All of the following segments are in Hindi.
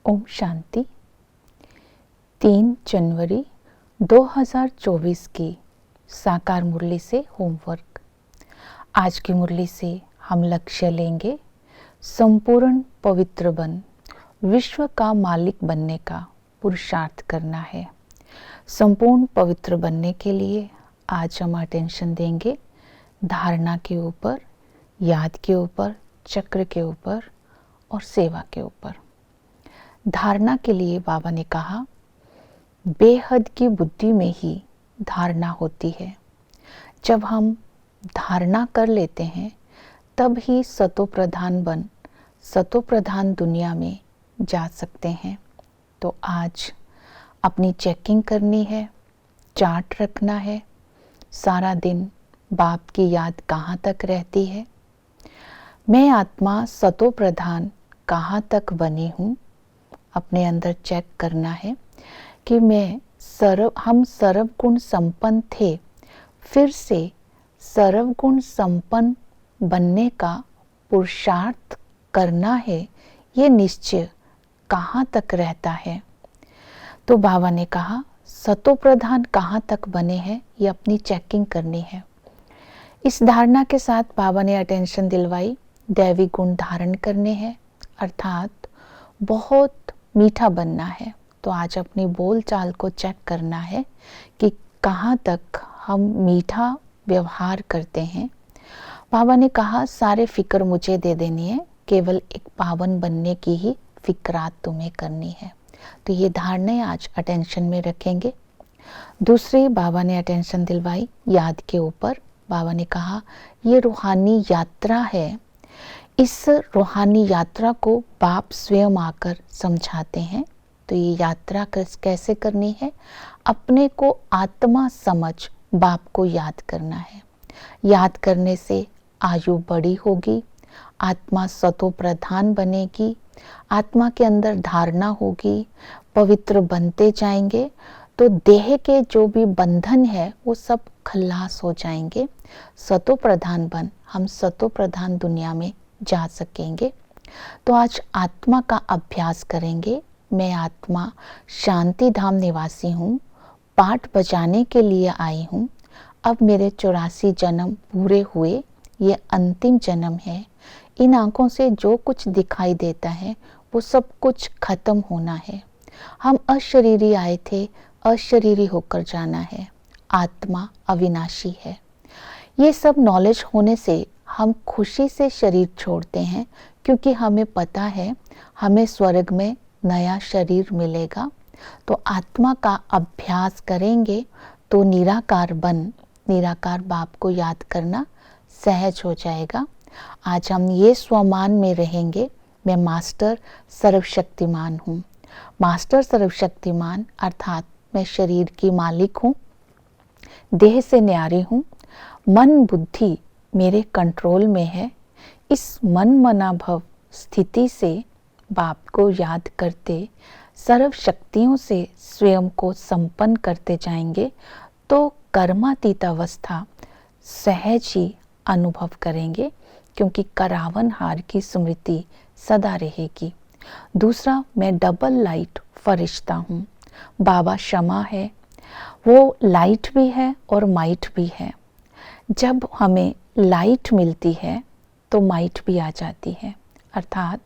ओम शांति। 3 जनवरी 2024 की साकार मुरली से होमवर्क। आज की मुरली से हम लक्ष्य लेंगे संपूर्ण पवित्र बन विश्व का मालिक बनने का पुरुषार्थ करना है। संपूर्ण पवित्र बनने के लिए आज हम अटेंशन देंगे धारणा के ऊपर, याद के ऊपर, चक्र के ऊपर और सेवा के ऊपर। धारणा के लिए बाबा ने कहा, बेहद की बुद्धि में ही धारणा होती है। जब हम धारणा कर लेते हैं तब ही सतो प्रधान बन सतो प्रधान दुनिया में जा सकते हैं। तो आज अपनी चेकिंग करनी है, चार्ट रखना है, सारा दिन बाप की याद कहाँ तक रहती है, मैं आत्मा सतो प्रधान कहाँ तक बनी हूँ। अपने अंदर चेक करना है कि हम सर्व गुण संपन्न थे, फिर से सर्व गुण संपन्न बनने का पुरुषार्थ करना है। ये निश्चय कहाँ तक रहता है। तो बाबा ने कहा सतो प्रधान कहाँ तक बने हैं, ये अपनी चेकिंग करनी है। इस धारणा के साथ बाबा ने अटेंशन दिलवाई दैवी गुण धारण करने हैं, अर्थात बहुत मीठा बनना है। तो आज अपनी बोल चाल को चेक करना है कि कहाँ तक हम मीठा व्यवहार करते हैं। बाबा ने कहा सारे फिक्र मुझे दे देनी है, केवल एक पावन बनने की ही फिक्रात तुम्हें करनी है। तो ये धारणाएं आज अटेंशन में रखेंगे। दूसरी बाबा ने अटेंशन दिलवाई याद के ऊपर। बाबा ने कहा ये रूहानी यात्रा है, इस रूहानी यात्रा को बाप स्वयं आकर समझाते हैं। तो ये यात्रा कैसे करनी है, अपने को आत्मा समझ बाप को याद करना है। याद करने से आयु बड़ी होगी, आत्मा सतो प्रधान बनेगी, आत्मा के अंदर धारणा होगी, पवित्र बनते जाएंगे। तो देह के जो भी बंधन है वो सब खल्लास हो जाएंगे। सतो प्रधान बन हम सतो प्रधान दुनिया में जा सकेंगे। तो आज आत्मा का अभ्यास करेंगे। मैं आत्मा शांति धाम निवासी हूँ, पाठ बजाने के लिए आई हूँ। अब मेरे 84 जन्म पूरे हुए, ये अंतिम जन्म है। इन आंखों से जो कुछ दिखाई देता है वो सब कुछ खत्म होना है। हम अशरीरी आए थे, अशरीरी होकर जाना है। आत्मा अविनाशी है। ये सब नॉलेज होने से हम खुशी से शरीर छोड़ते हैं, क्योंकि हमें पता है हमें स्वर्ग में नया शरीर मिलेगा। तो आत्मा का अभ्यास करेंगे तो निराकार बाप को याद करना सहज हो जाएगा। आज हम ये स्वमान में रहेंगे, मैं मास्टर सर्वशक्तिमान हूँ। मास्टर सर्वशक्तिमान अर्थात मैं शरीर की मालिक हूँ, देह से न्यारी हूँ, मन बुद्धि मेरे कंट्रोल में है। इस मन मना भव स्थिति से बाप को याद करते, सर्व शक्तियों से स्वयं को संपन्न करते जाएंगे तो कर्मातीत अवस्था सहज ही अनुभव करेंगे, क्योंकि करावन हार की स्मृति सदा रहेगी। दूसरा, मैं डबल लाइट फरिश्ता हूँ। बाबा क्षमा है, वो लाइट भी है और माइट भी है। जब हमें लाइट मिलती है तो माइट भी आ जाती है, अर्थात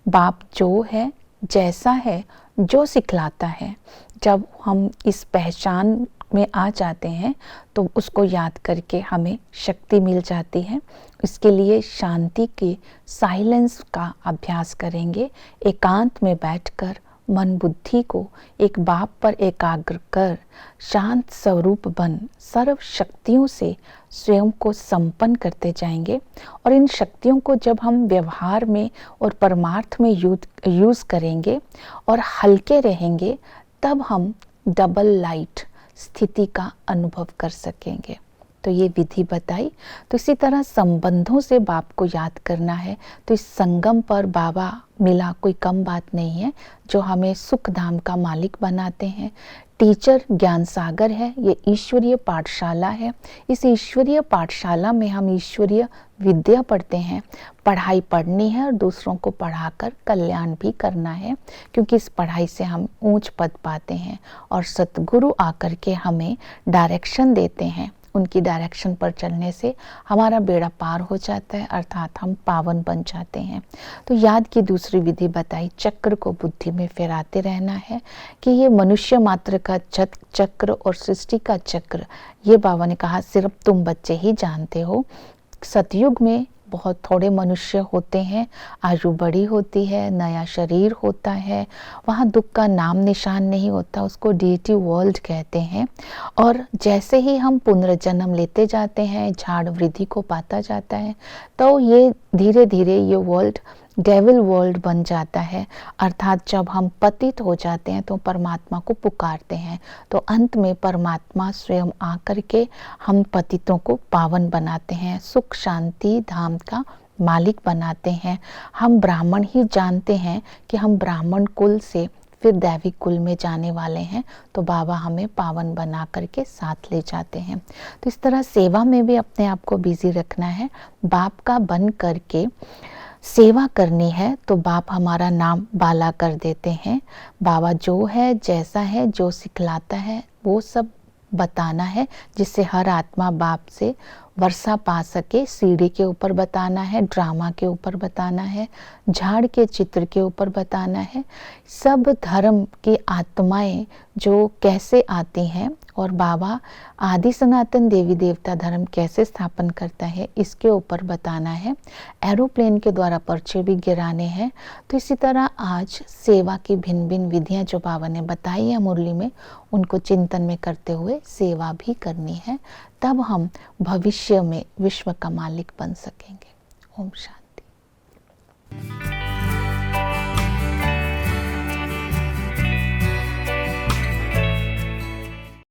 बाप जो है, जैसा है, जो सिखलाता है, जब हम इस पहचान में आ जाते हैं तो उसको याद करके हमें शक्ति मिल जाती है। इसके लिए शांति के साइलेंस का अभ्यास करेंगे। एकांत में बैठकर मन बुद्धि को एक बाप पर एकाग्र कर शांत स्वरूप बन सर्व शक्तियों से स्वयं को संपन्न करते जाएंगे। और इन शक्तियों को जब हम व्यवहार में और परमार्थ में यूज करेंगे और हल्के रहेंगे, तब हम डबल लाइट स्थिति का अनुभव कर सकेंगे। तो ये विधि बताई। तो इसी तरह संबंधों से बाप को याद करना है, तो इस संगम पर बाबा मिला कोई कम बात नहीं है, जो हमें सुख धाम का मालिक बनाते हैं। टीचर ज्ञान सागर है, ये ईश्वरीय पाठशाला है। इस ईश्वरीय पाठशाला में हम ईश्वरीय विद्या पढ़ते हैं। पढ़ाई पढ़नी है और दूसरों को पढ़ाकर कल्याण भी करना है, क्योंकि इस पढ़ाई से हम ऊंच पद पाते हैं और सतगुरु आकर के हमें डायरेक्शन देते हैं। उनकी डायरेक्शन पर चलने से हमारा बेड़ा पार हो जाता है, अर्थात हम पावन बन जाते हैं। तो याद की दूसरी विधि बताई, चक्र को बुद्धि में फेराते रहना है कि ये मनुष्य मात्र का चक्र और सृष्टि का चक्र, ये बाबा ने कहा सिर्फ तुम बच्चे ही जानते हो। सतयुग में बहुत थोड़े मनुष्य होते हैं, आयु बड़ी होती है, नया शरीर होता है, वहाँ दुख का नाम निशान नहीं होता, उसको डीटी वर्ल्ड कहते हैं। और जैसे ही हम पुनर्जन्म लेते जाते हैं, झाड़ वृद्धि को पाता जाता है, तो ये धीरे धीरे ये वर्ल्ड डेविल वर्ल्ड बन जाता है। अर्थात जब हम पतित हो जाते हैं तो परमात्मा को पुकारते हैं, तो अंत में परमात्मा स्वयं आकर के हम पतितों को पावन बनाते हैं, सुख शांति धाम का मालिक बनाते हैं। हम ब्राह्मण ही जानते हैं कि हम ब्राह्मण कुल से फिर दैविक कुल में जाने वाले हैं, तो बाबा हमें पावन बना करके साथ ले जाते हैं। तो इस तरह सेवा में भी अपने आप को बिजी रखना है, बाप का बन करके सेवा करनी है। तो बाप हमारा नाम बाला कर देते हैं। बाबा जो है, जैसा है, जो सिखलाता है वो सब बताना है, जिससे हर आत्मा बाप से वर्षा पा सके। सीढ़ी के ऊपर बताना है, ड्रामा के ऊपर बताना है, झाड़ के चित्र के ऊपर बताना है। सब धर्म की आत्माएं जो कैसे आती हैं और बाबा आदि सनातन देवी देवता धर्म कैसे स्थापन करता है, इसके ऊपर बताना है। एरोप्लेन के द्वारा पर्चे भी गिराने हैं। तो इसी तरह आज सेवा की भिन्न भिन्न विधियां जो बाबा ने बताई है मुरली में, उनको चिंतन में करते हुए सेवा भी करनी है, तब हम भविष्य में विश्व का मालिक बन सकेंगे। ओम शांति।